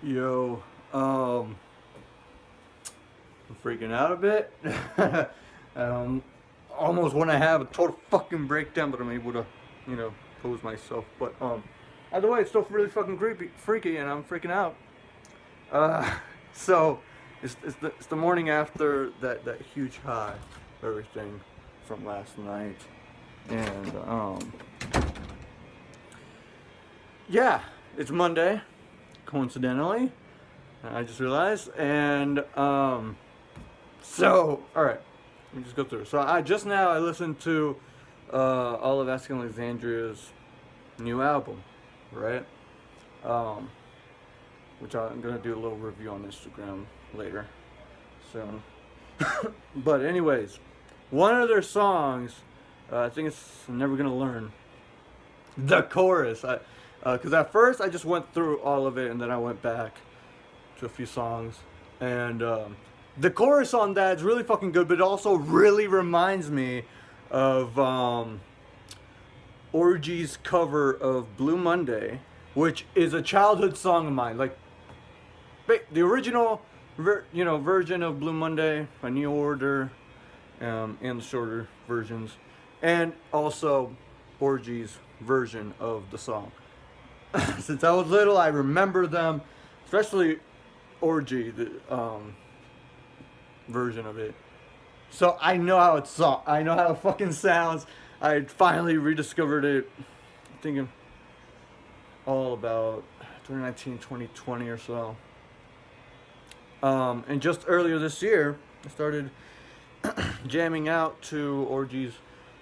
Yo, I'm freaking out a bit. um, Almost want to have a total fucking breakdown, but I'm able to, pose myself. But either way, it's still really fucking creepy, freaky, and I'm freaking out. Uh, so it's the morning after that huge high, everything from last night, and yeah, it's Monday. Coincidentally, I just realized, and so all right, let me just go through. So I listened to all of Asking Alexandria's new album, right? Which I'm gonna do a little review on Instagram later, soon. But anyways, one of their songs, I think it's I'm Never Gonna Learn. The chorus, because at first I just went through all of it and then I went back to a few songs, and the chorus on that is really fucking good, but it also really reminds me of Orgy's cover of Blue Monday, which is a childhood song of mine. Like the original, version of Blue Monday by New Order, and the shorter versions, and also Orgy's version of the song. Since I was little, I remember them, especially Orgy, the version of it. So I know how I know how it fucking sounds. I finally rediscovered it, thinking all about 2019, 2020 or so. And just earlier this year, I started jamming out to Orgy's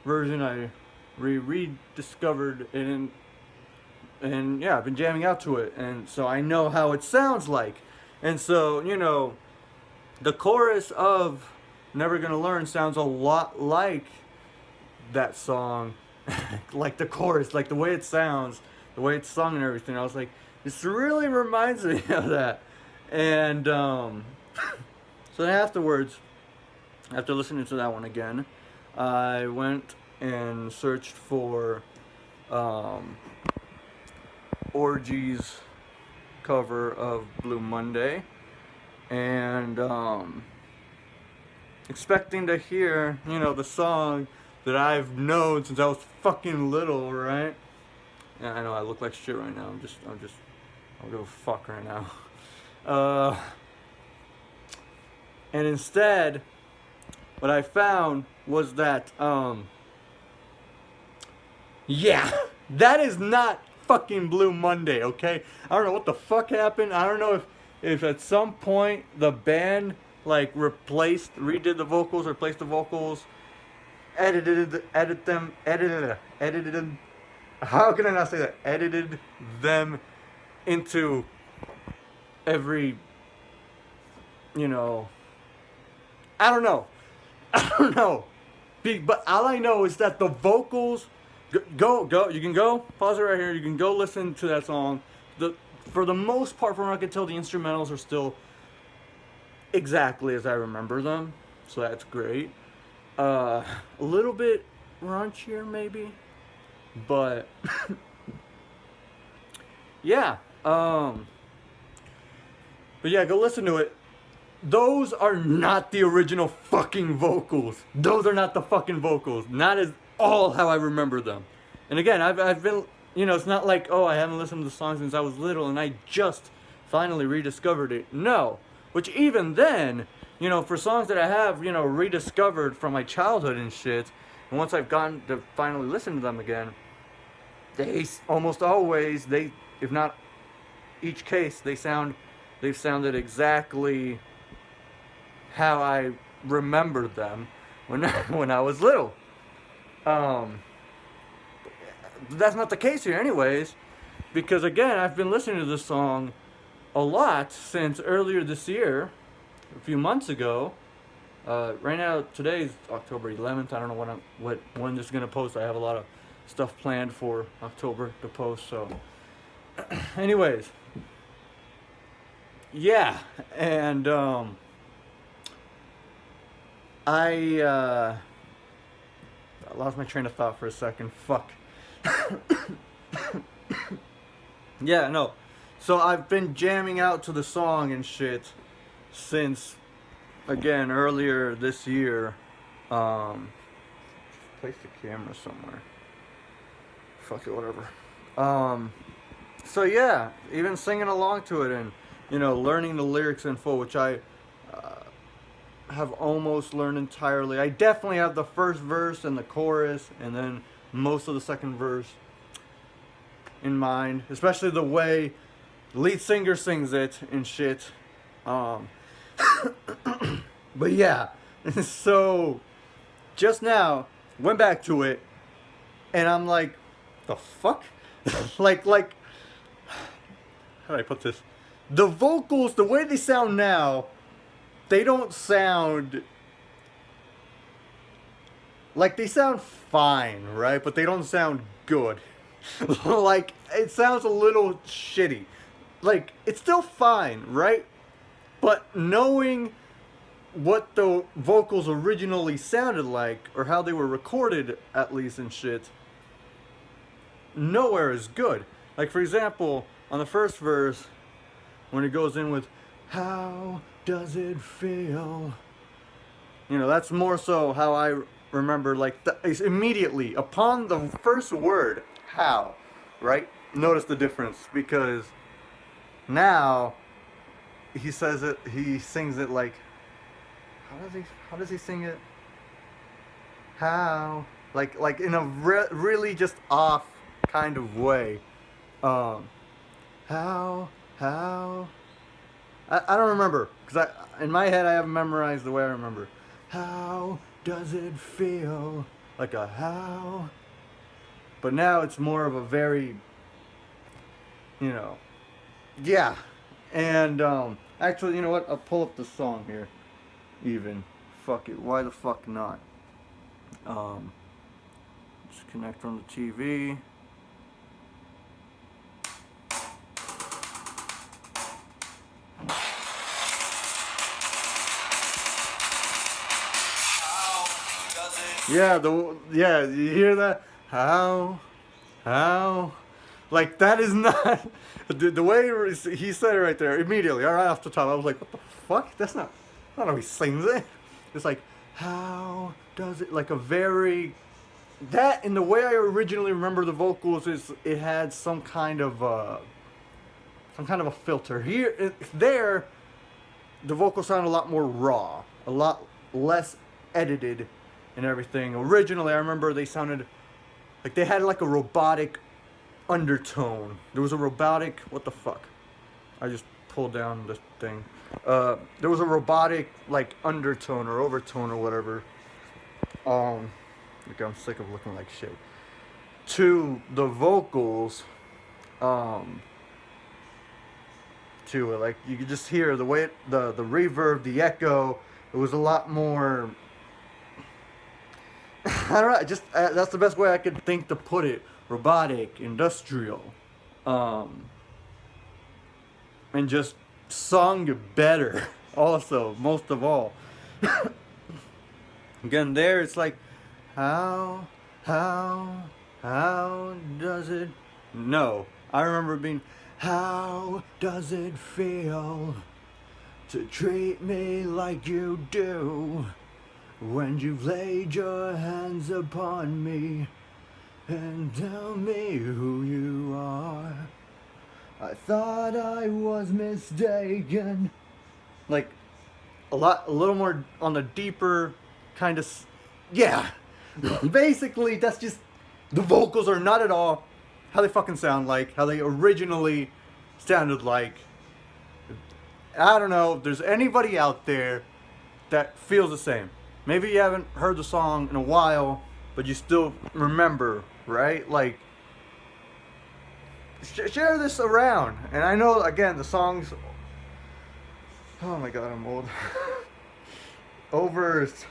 version. I rediscovered it, and yeah, I've been jamming out to it, and so I know how it sounds like. And so, the chorus of Never Gonna Learn sounds a lot like that song. Like the chorus, like the way it sounds, the way it's sung and everything. I was like, this really reminds me of that. And so then afterwards, after listening to that one again, I went and searched for Orgy's cover of Blue Monday, and expecting to hear, the song that I've known since I was fucking little, right? Yeah, I know I look like shit right now. I'll give a fuck right now. And instead, what I found was that, yeah, that is not fucking Blue Monday, okay? I don't know what the fuck happened. I don't know if at some point the band redid the vocals, replaced the vocals, edited them. How can I not say that? Edited them into every, I don't know. But all I know is that the vocals, go. You can go pause it right here. You can go listen to that song. For the most part, from what I can tell, the instrumentals are still exactly as I remember them, so that's great. A little bit raunchier, maybe, but yeah. But yeah, go listen to it. Those are not the original fucking vocals. Those are not the fucking vocals. Not as all how I remember them. And again, I've been, it's not like, oh, I haven't listened to the song since I was little and I just finally rediscovered it. No. Which even then, for songs that I have, rediscovered from my childhood and shit, and once I've gotten to finally listen to them again, they almost always, if not each case, they've sounded exactly how I remembered them when I was little. That's not the case here anyways, because again, I've been listening to this song a lot since earlier this year, a few months ago. Right now, today's October 11th. I don't know when this is gonna post. I have a lot of stuff planned for October to post. So, anyways, yeah, and I lost my train of thought for a second. Fuck. Yeah, no. So I've been jamming out to the song and shit since, again, earlier this year. Place the camera somewhere. Fuck it, whatever. So yeah, even singing along to it and, you know, learning the lyrics in full, which I have almost learned entirely. I definitely have the first verse and the chorus, and then most of the second verse in mind, especially the way the lead singer sings it and shit. But yeah, so just now went back to it, and I'm like, the fuck? like how do I put this? The vocals, the way they sound now, they don't sound like, they sound fine, right? But they don't sound good. Like, it sounds a little shitty. Like, it's still fine, right? But knowing what the vocals originally sounded like, or how they were recorded, at least, and shit, nowhere is good. Like, for example, on the first verse, when it goes in with, how does it feel? You know, that's more so how I remember, like, immediately, upon the first word, how, right? Notice the difference, because now, he says it, he sings it like, how does he sing it? How? Like in a really just off kind of way. How? I don't remember, because in my head I haven't memorized the way I remember. How does it feel? Like a how? But now it's more of a very, you know, yeah. And actually, you know what? I'll pull up the song here. Even. Fuck it. Why the fuck not? Just connect from the TV. Yeah, you hear that? How? Like, that is not the way he said it right there immediately, right off the top. I was like, what the fuck? That's not how he sings it. It's like, how does it, like a very, that, in the way I originally remember the vocals, is it had some kind of a filter. There, the vocals sound a lot more raw, a lot less edited and everything. Originally, I remember they sounded like they had like a robotic undertone. There was a robotic, what the fuck? I just pulled down this thing. There was a robotic like undertone or overtone or whatever. Like, I'm sick of looking like shit. To the vocals, to it, like you could just hear the way the reverb, the echo. It was a lot more. I don't know. Just that's the best way I could think to put it. Robotic, industrial, and just sung better. Also, most of all. Again, there it's like, how does it? No, I remember being, how does it feel to treat me like you do when you've laid your hands upon me and tell me who you are? I thought I was mistaken. Like, a little more on the deeper kind of, yeah. Basically, that's just, the vocals are not at all how they fucking sound like, how they originally sounded like. I don't know if there's anybody out there that feels the same. Maybe you haven't heard the song in a while, but you still remember, right? Like, share this around. And I know, again, the song's, oh my god, I'm old. Does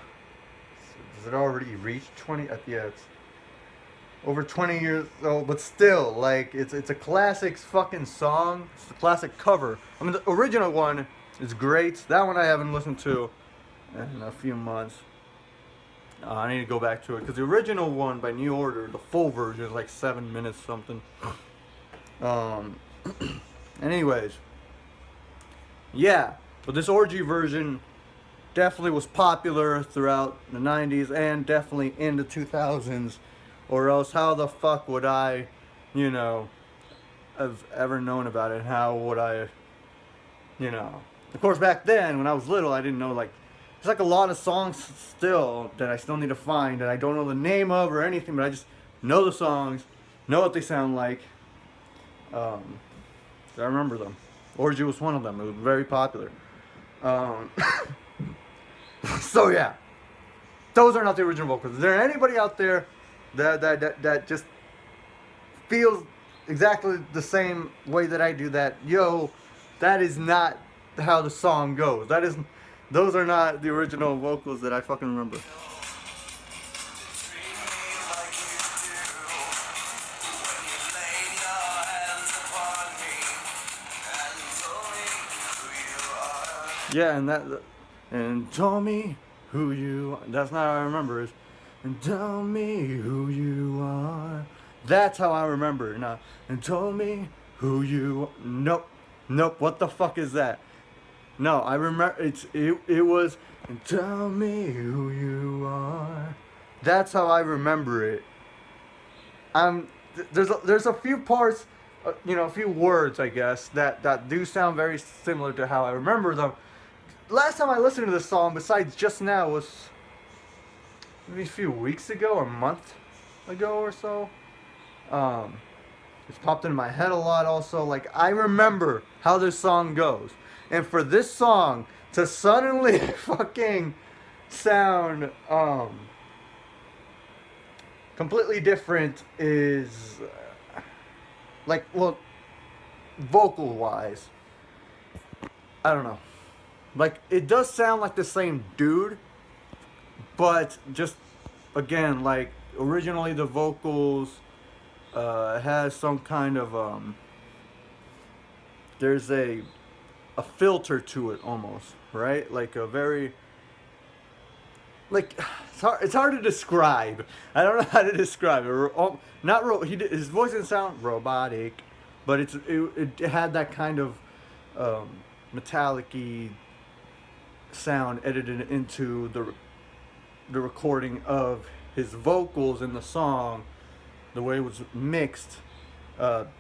it already reach 20? Yeah, it's over 20 years old, but still, like, it's a classic fucking song. It's a classic cover. I mean, the original one is great. That one I haven't listened to in a few months. I need to go back to it, because the original one by New Order, the full version, is like 7 minutes something. And Anyways, yeah, but this orgy version definitely was popular throughout the 90s and definitely in the 2000s, or else how the fuck would I, you know, have ever known about it? How would I, you know? Of course, back then when I was little, I didn't know, like, there's like a lot of songs still that I still need to find that I don't know the name of or anything, but I just know the songs, know what they sound like. I remember them. Orgy was one of them. It was very popular. So yeah, those are not the original vocals. Is there anybody out there that just feels exactly the same way that I do? That that is not how the song goes. Those are not the original vocals that I fucking remember. Yeah, and tell me who you are. That's not how I remember it. And tell me who you are. That's how I remember it now. And tell me who you are. Nope. What the fuck is that? No, I remember it was and tell me who you are. That's how I remember it. There's a few parts, a few words, I guess, that do sound very similar to how I remember them. Last time I listened to this song, besides just now, was maybe a few weeks ago or a month ago or so. It's popped into my head a lot also. Like, I remember how this song goes. And for this song to suddenly fucking sound completely different is like, well, vocal wise, I don't know. Like, it does sound like the same dude, but just, again, like, originally the vocals has some kind of, there's a filter to it almost, right? Like a very, like, it's hard to describe. I don't know how to describe it. His voice didn't sound robotic, but it had that kind of metallic-y sound edited into the recording of his vocals in the song, the way it was mixed.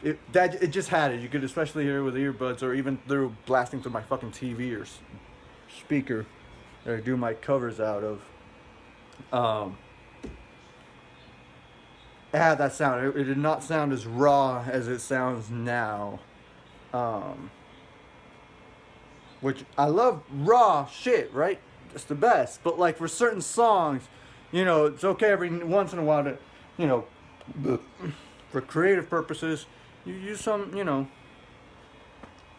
It just had it. You could especially hear it with earbuds or even through blasting through my fucking TV or speaker that I do my covers out of. It had that sound. It did not sound as raw as it sounds now. Which I love raw shit, right? It's the best. But like for certain songs, it's okay every once in a while to, for creative purposes, you use some,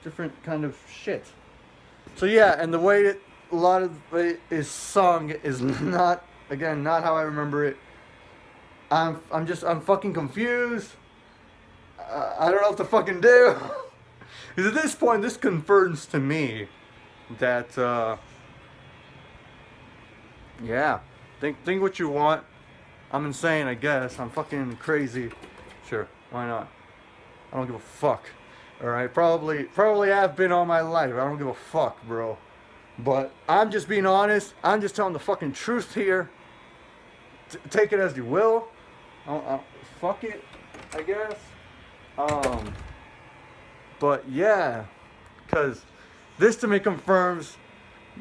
different kind of shit. So yeah, and the way that a lot of it is sung is not how I remember it. I'm fucking confused. I don't know what to fucking do. Because at this point, this confirms to me that, yeah, think what you want. I'm insane, I guess. I'm fucking crazy. Sure, why not? I don't give a fuck. Alright, probably have been all my life. I don't give a fuck, bro. But I'm just being honest. I'm just telling the fucking truth here. Take it as you will. Fuck it, I guess. But yeah, because this to me confirms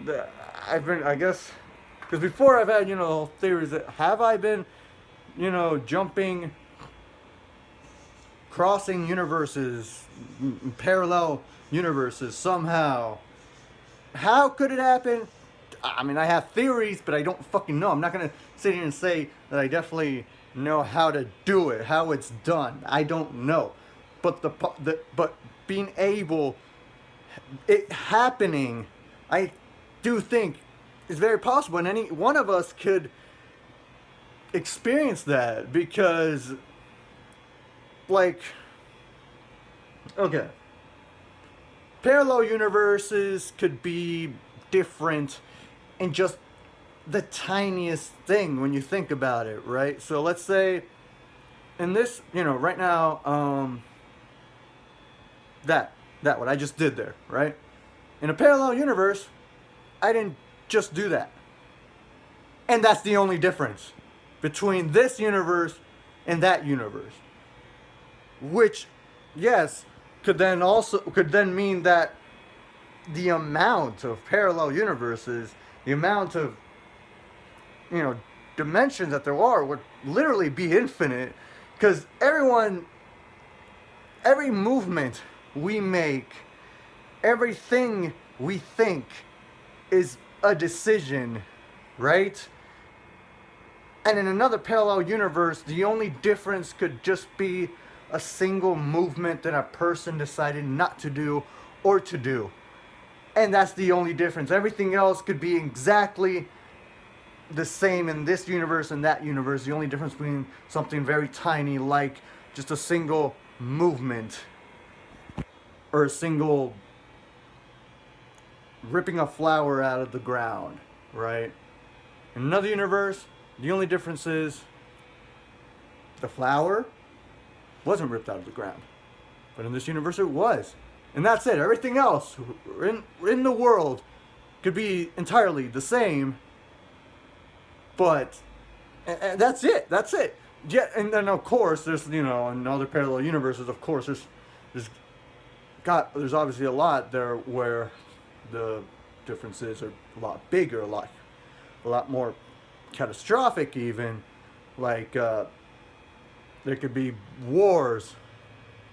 that I guess, because before I've had, theories that have I been, jumping, crossing universes, parallel universes somehow. How could it happen? I mean, I have theories, but I don't fucking know. I'm not going to sit here and say that I definitely know how to do it, how it's done. I don't know. But but being able, it happening, I do think is very possible, and any one of us could experience that, because, like, okay, parallel universes could be different in just the tiniest thing when you think about it, right? So let's say in this, right now, that That what I just did there, right? In a parallel universe, I didn't just do that. And that's the only difference between this universe and that universe. Which, yes, could then mean that the amount of parallel universes, the amount of, dimensions that there are would literally be infinite. Because every movement we make, everything we think is a decision, right? And in another parallel universe, the only difference could just be a single movement that a person decided not to do or to do. And that's the only difference. Everything else could be exactly the same in this universe and that universe. The only difference being something very tiny, like just a single movement or a single ripping a flower out of the ground, right? In another universe, the only difference is the flower wasn't ripped out of the ground. But in this universe, it was. And that's it. Everything else in the world could be entirely the same. But and that's it. That's it. Yeah, and then of course there's in other parallel universes. Of course there's obviously a lot there where the differences are a lot bigger, a lot more catastrophic even. Like there could be wars.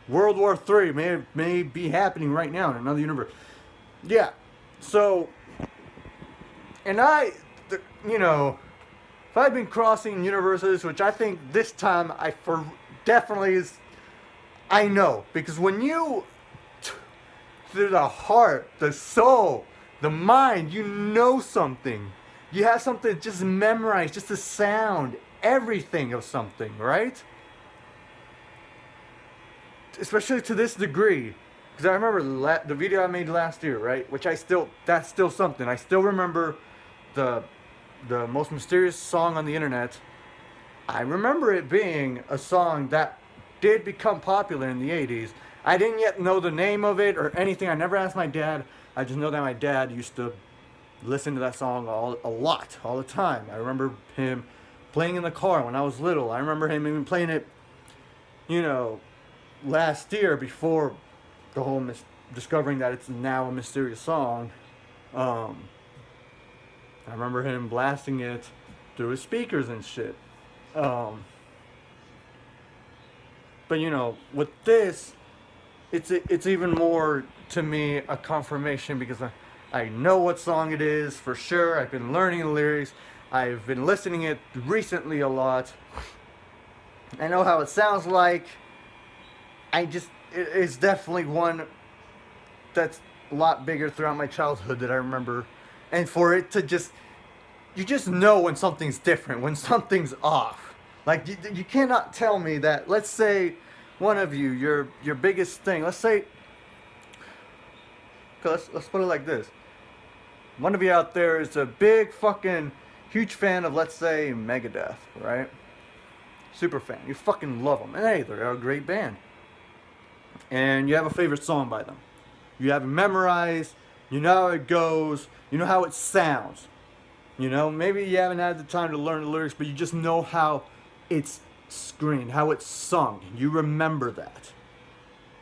World War III may be happening right now in another universe. Yeah. So, and if I've been crossing universes, which I think this time I know, because when you, through the heart, the soul, the mind, you know something. You have something just memorized, just the sound, everything of something, right? Especially to this degree. Because I remember the video I made last year, right? Which that's still something. I still remember the most mysterious song on the internet. I remember it being a song that did become popular in the 80s. I didn't yet know the name of it or anything. I never asked my dad. I just know that my dad used to listen to that song a lot, all the time. I remember him playing in the car when I was little. I remember him even playing it, last year before the whole discovering that it's now a mysterious song. I remember him blasting it through his speakers and shit. But with this, it's even more to me a confirmation because I know what song it is for sure. I've been learning the lyrics. I've been listening it recently a lot. I know how it sounds like. It's definitely one that's a lot bigger throughout my childhood that I remember. And for it to you just know when something's different, when something's off. Like, you cannot tell me that, let's say, one of you, your biggest thing, let's say, let's put it like this. One of you out there is a big fucking huge fan of, let's say, Megadeth, right? Super fan. You fucking love them. And hey, they're a great band. And you have a favorite song by them. You have it memorized. You know how it goes. You know how it sounds. Maybe you haven't had the time to learn the lyrics, but you just know how it's screamed, how it's sung. You remember that,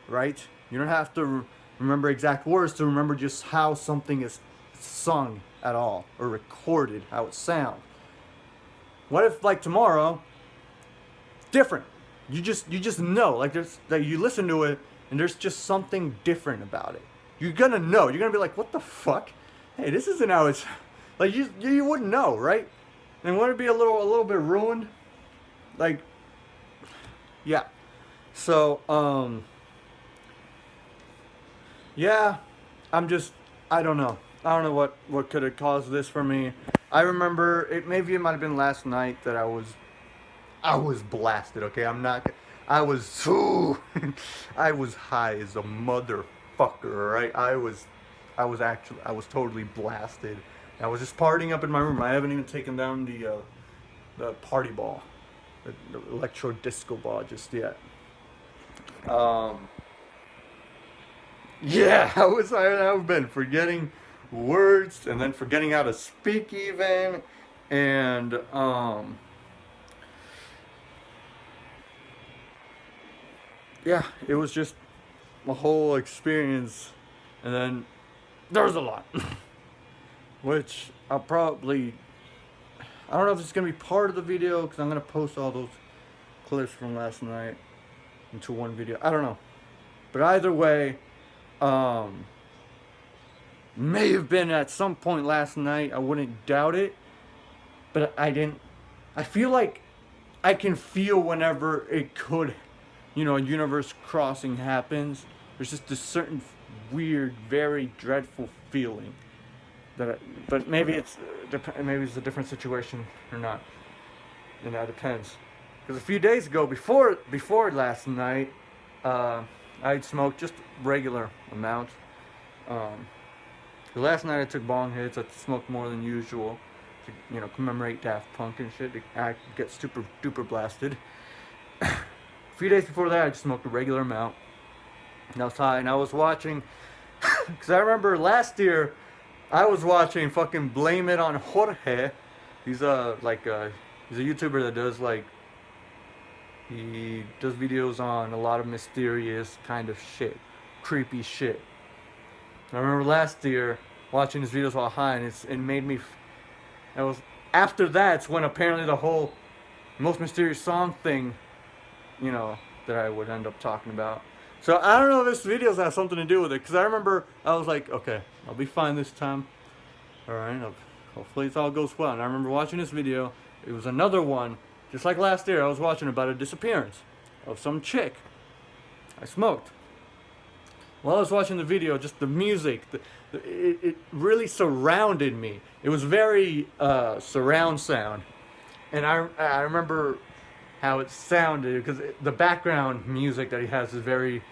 right? You don't have to remember exact words to remember just how something is sung at all, or recorded, how it sounds. What if, like, tomorrow, different? You just know, like, you listen to it, and there's just something different about it. You're gonna know. You're gonna be like, what the fuck? Hey, this isn't how it's... Like, you wouldn't know, right? And wouldn't it be a little bit ruined? Like, yeah. So, yeah, I don't know. I don't know what could have caused this for me. I remember, maybe it might have been last night that I was blasted, okay? I was high as a motherfucker, right? I was totally blasted. I was just partying up in my room. I haven't even taken down the party ball, the electro disco ball just yet. Yeah, I've been forgetting words and then forgetting how to speak even, and yeah, it was just a whole experience, and then there's a lot, which I don't know if it's gonna be part of the video because I'm gonna post all those clips from last night into one video. I don't know, but either way, um, may have been at some point last night. I wouldn't doubt it, but I didn't. I feel like I can feel whenever it could, a universe crossing happens. There's just a certain weird, very dreadful feeling but maybe it's a different situation or not, and that depends. Because a few days ago, before last night, I'd smoked just regular amounts. Last night I took bong hits. I smoked more than usual to commemorate Daft Punk and shit. I get super duper blasted. A few days before that, I just smoked a regular amount. And I was high, and I was watching. Because I remember last year, I was watching fucking Blame It on Jorge. He's he's a YouTuber that does he does videos on a lot of mysterious kind of shit, creepy shit. I remember last year watching his videos while high, and it made me. It was after that's when apparently the whole most mysterious song thing, that I would end up talking about. So I don't know if this video's has something to do with it, because I remember I was like, okay, I'll be fine this time. Alright, hopefully it all goes well. And I remember watching this video. It was another one, just like last year, I was watching about a disappearance of some chick. I smoked. While I was watching the video, just the music, it really surrounded me. It was very surround sound. And I remember how it sounded, because the background music that he has is very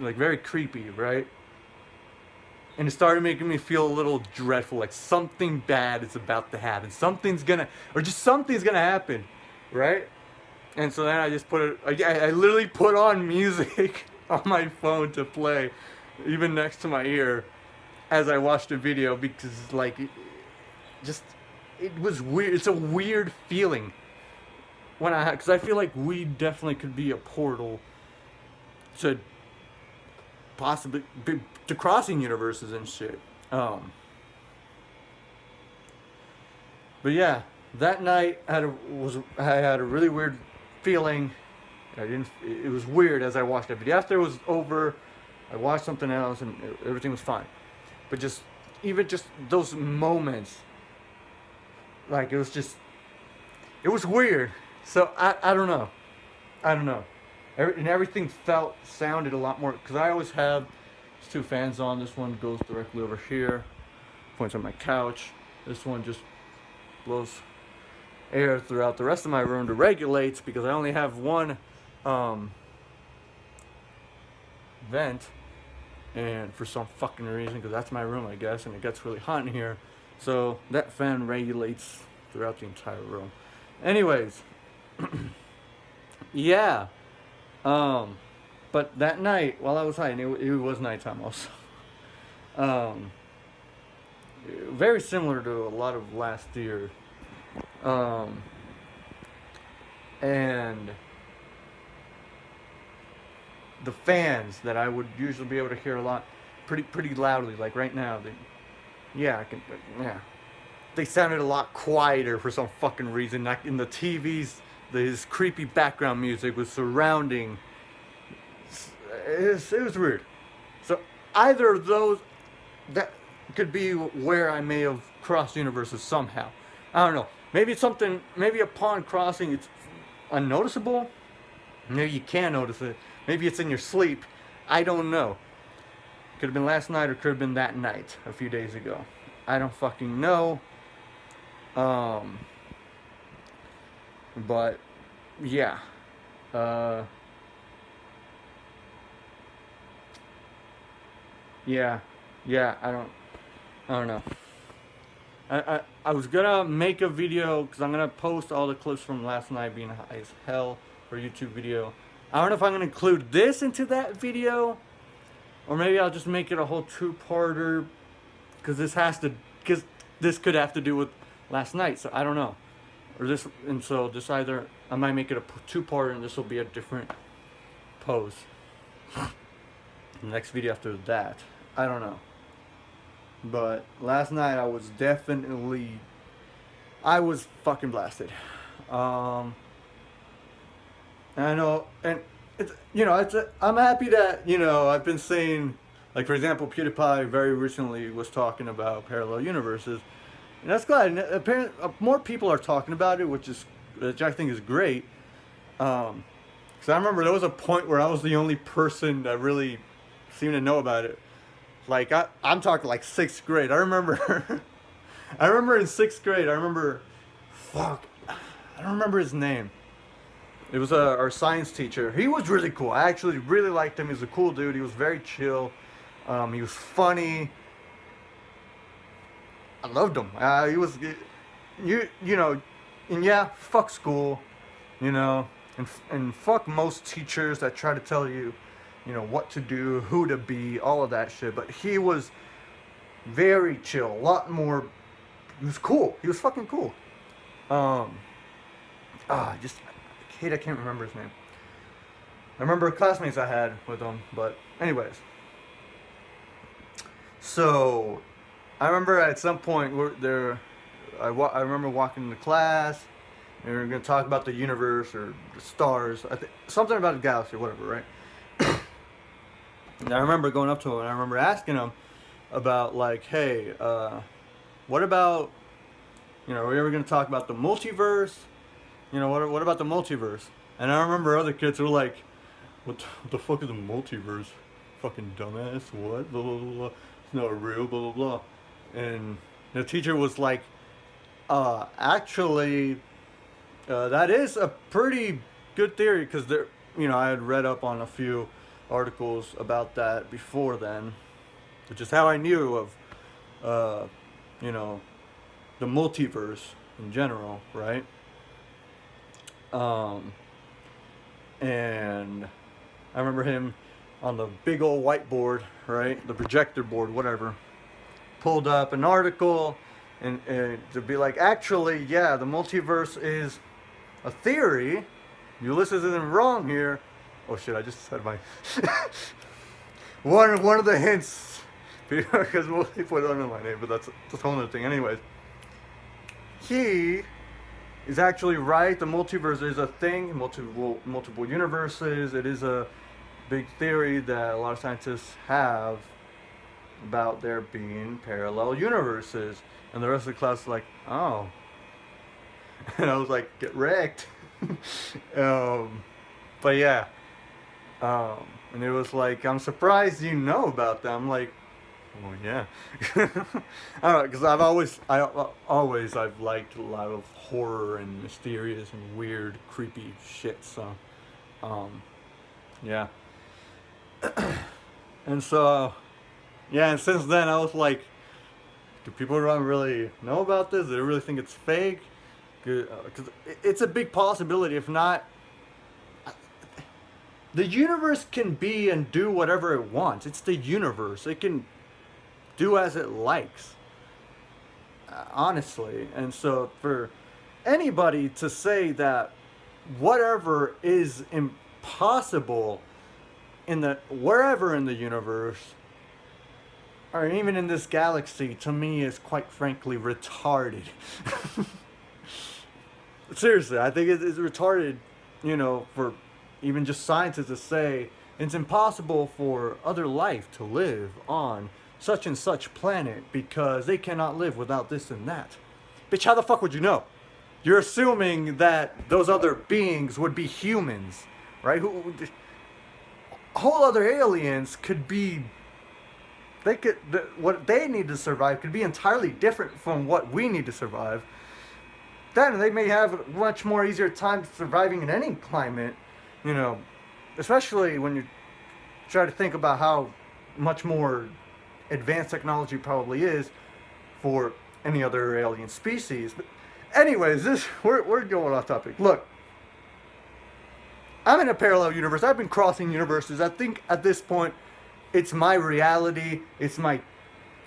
very creepy, right? And it started making me feel a little dreadful, like something bad is about to happen. Something's gonna happen, right? And so then I just I literally put on music on my phone to play, even next to my ear, as I watched the video, because it was weird. It's a weird feeling because I feel like we definitely could be a portal to possibly to crossing universes and shit. But yeah, that night I had a really weird feeling. It was weird as I watched that video. After it was over, I watched something else and everything was fine. But even those moments, it was weird. So I don't know. And everything sounded a lot more, because I always have these two fans on. This one goes directly over here, points on my couch. This one just blows air throughout the rest of my room to regulate, because I only have one vent, and for some fucking reason, because that's my room, I guess, and it gets really hot in here, so that fan regulates throughout the entire room. Anyways, yeah. But that night, while I was high, and it was nighttime also, very similar to a lot of last year, and the fans that I would usually be able to hear a lot, pretty loudly, like right now, they sounded a lot quieter for some fucking reason. Like in the TVs, this creepy background music was surrounding. It was weird. So either of those, that could be where I may have crossed universes somehow. I don't know. Maybe it's something. Maybe upon crossing, it's unnoticeable. Maybe you can't notice it. Maybe it's in your sleep. I don't know. Could have been last night or could have been that night a few days ago. I don't fucking know. But yeah. Yeah, I don't know. I was gonna make a video, because I'm gonna post all the clips from last night being high as hell for a YouTube video, I don't know if I'm going to include this into that video, or maybe I'll just make it a whole two-parter, because this could have to do with last night, so I don't know. And so just either, I might make it a two-parter, and this will be a different pose. The next video after that, I don't know. But last night I was fucking blasted. And I know, and it's, I'm happy that, I've been saying, like, for example, PewDiePie very recently was talking about parallel universes, and that's glad. And apparently, more people are talking about it, which I think is great. Because I remember there was a point where I was the only person that really seemed to know about it. Like, I'm talking like 6th grade. I remember in 6th grade, I don't remember his name. It was our science teacher. He was really cool. I actually really liked him. He was a cool dude. He was very chill. He was funny. I loved him. He was, and yeah, fuck school, and fuck most teachers that try to tell you, what to do, who to be, all of that shit. But he was very chill. A lot more. He was cool. He was fucking cool. I can't remember his name. I remember classmates I had with him, but anyways. So, I remember at some point I remember walking into class, and we were going to talk about the universe or the stars, something about a galaxy or whatever, right? And I remember going up to him and I remember asking him about, like, hey, what about, we were going to talk about the multiverse. What about the multiverse? And I remember other kids were like, what the fuck is a multiverse? Fucking dumbass, what? Blah, blah, blah, blah. It's not real, blah, blah, blah. And the teacher was like, actually, that is a pretty good theory, because I had read up on a few articles about that before then, which is how I knew of, the multiverse in general, right? And I remember him on the big old whiteboard, right? The projector board, whatever. Pulled up an article and to be like, actually, yeah, the multiverse is a theory. Ulysses isn't wrong here. Oh shit, I just said my... one of the hints. Because most people don't know my name, but that's a whole other thing. Anyways. He is actually right. The multiverse is a thing. Multiple universes. It is a big theory that a lot of scientists have about there being parallel universes. And the rest of the class is like, oh. And I was like, get wrecked. But yeah. And it was like, I'm surprised you know about that. I'm like, oh yeah. I don't know, because I've liked a lot of horror and mysterious and weird, creepy shit. So, yeah. And so, yeah, and since then I was like, do people really know about this? Do they really think it's fake? Because it's a big possibility. If not, the universe can be and do whatever it wants. It's the universe. It can do as it likes. Honestly. And so for anybody to say that whatever is impossible wherever in the universe, or even in this galaxy, to me is quite frankly retarded. Seriously, I think it's retarded, for even just scientists to say it's impossible for other life to live on such and such planet because they cannot live without this and that. Bitch, how the fuck would you know? You're assuming that those other beings would be humans, right? Whole other aliens could be... what they need to survive could be entirely different from what we need to survive. Then they may have a much more easier time surviving in any climate, especially when you try to think about how much more advanced technology probably is for any other alien species. But anyways, we're going off topic. Look, I'm in a parallel universe. I've been crossing universes. I think at this point, it's my reality. It's my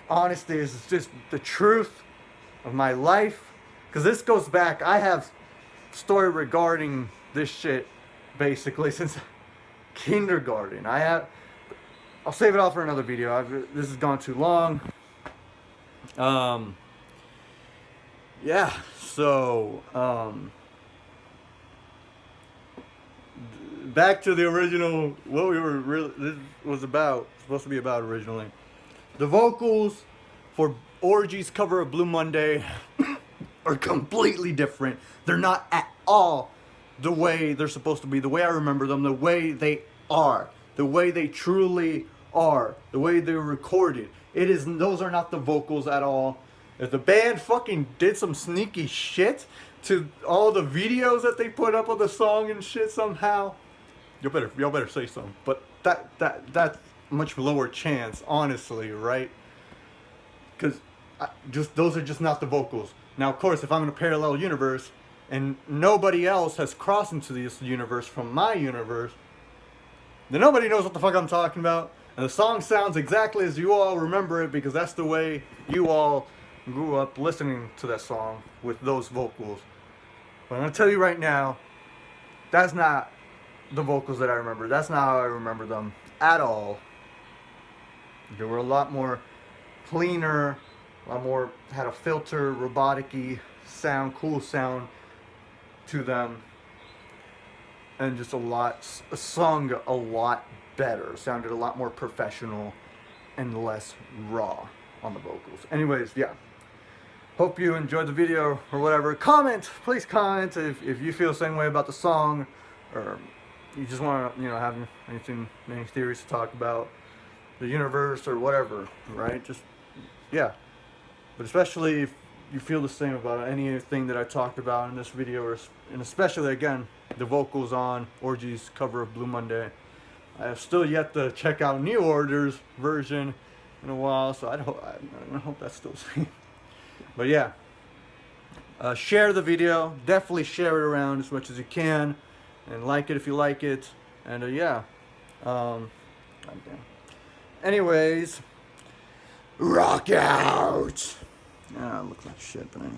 honesty. It's just the truth of my life. Because this goes back. I have story regarding this shit basically since kindergarten. I'll save it all for another video. This has gone too long. Yeah. So back to the original, what we were really, this was supposed to be about originally. The vocals for Orgy's cover of Blue Monday are completely different. They're not at all the way they're supposed to be, the way I remember them, the way they are, the way they truly are, the way they're recorded. Those are not the vocals at all. If the band fucking did some sneaky shit to all the videos that they put up on the song and shit somehow, y'all better say something. But that's much lower chance, honestly, right? Because those are just not the vocals. Now, of course, if I'm in a parallel universe and nobody else has crossed into this universe from my universe, then nobody knows what the fuck I'm talking about. And the song sounds exactly as you all remember it, because that's the way you all grew up listening to that song with those vocals. But I'm going to tell you right now, that's not the vocals that I remember. That's not how I remember them at all. They were a lot more cleaner, a lot more, had a filter, robotic-y sound, cool sound to them. And just sung a lot better. Sounded a lot more professional and less raw on the vocals. Anyways, yeah. Hope you enjoyed the video or whatever. Comment, please comment if you feel the same way about the song, or you just want to, have any theories to talk about the universe or whatever, right? Just, yeah. But especially if you feel the same about anything that I talked about in this video, and especially, again, the vocals on Orgy's cover of Blue Monday. I have still yet to check out New Order's version in a while, so I hope that's still the same. But yeah, share the video. Definitely share it around as much as you can, and like it if you like it. And yeah, anyways, rock out. I look like shit, but anyway.